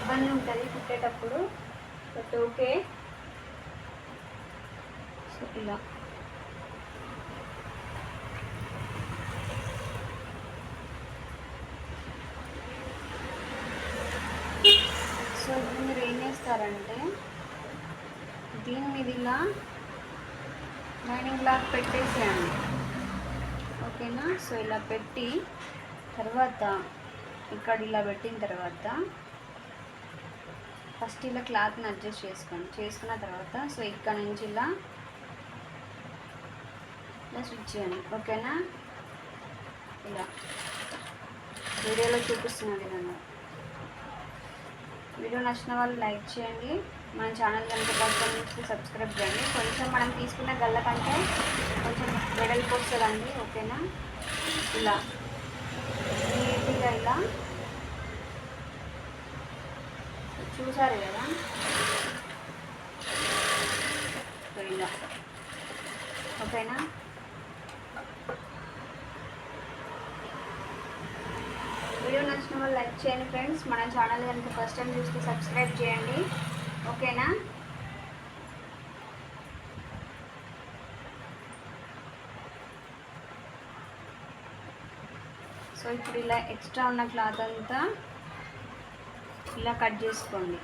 ఇబ్బంది ఉంటుంది కుట్టేటప్పుడు, బట్ ఓకే. సో ఇలా సో ఇప్పుడు మీరు ఏం చేస్తారంటే దీని మీద ఇలా లైనింగ్ క్లాత్ పెట్టేసేయండి, ఓకేనా. సో ఇలా పెట్టి తర్వాత ఇక్కడ ఇలా పెట్టిన తర్వాత ఫస్ట్ ఇలా క్లాత్ని అడ్జస్ట్ చేసుకున్న తర్వాత సో ఇక్కడ నుంచి ఇలా స్టిచ్ చేయండి, ఓకేనా. ఇలా వీడియోలో చూపిస్తున్న విధంగా. వీడియో నచ్చిన వాళ్ళు లైక్ చేయండి, మన ఛానల్ కనుక ఫస్ట్ సబ్స్క్రైబ్ చేయండి. కొంచెం మనం తీసుకున్న గల్ల కంటే కొంచెం వెడల్పు వస్తుందండి, ఓకేనా. ఇలా నీట్గా ఇలా చూసారు కదా, ఇలా ఓకేనా. వీడియో నచ్చిన వాళ్ళు లైక్ చేయండి ఫ్రెండ్స్, మన ఛానల్ కనుక ఫస్ట్ టైం చూస్తే సబ్స్క్రైబ్ చేయండి, ఓకేనా. సో ఇప్పుడు ఇలా ఎక్స్ట్రా ఉన్న క్లాత్ అంతా ఇలా కట్ చేసుకోండి.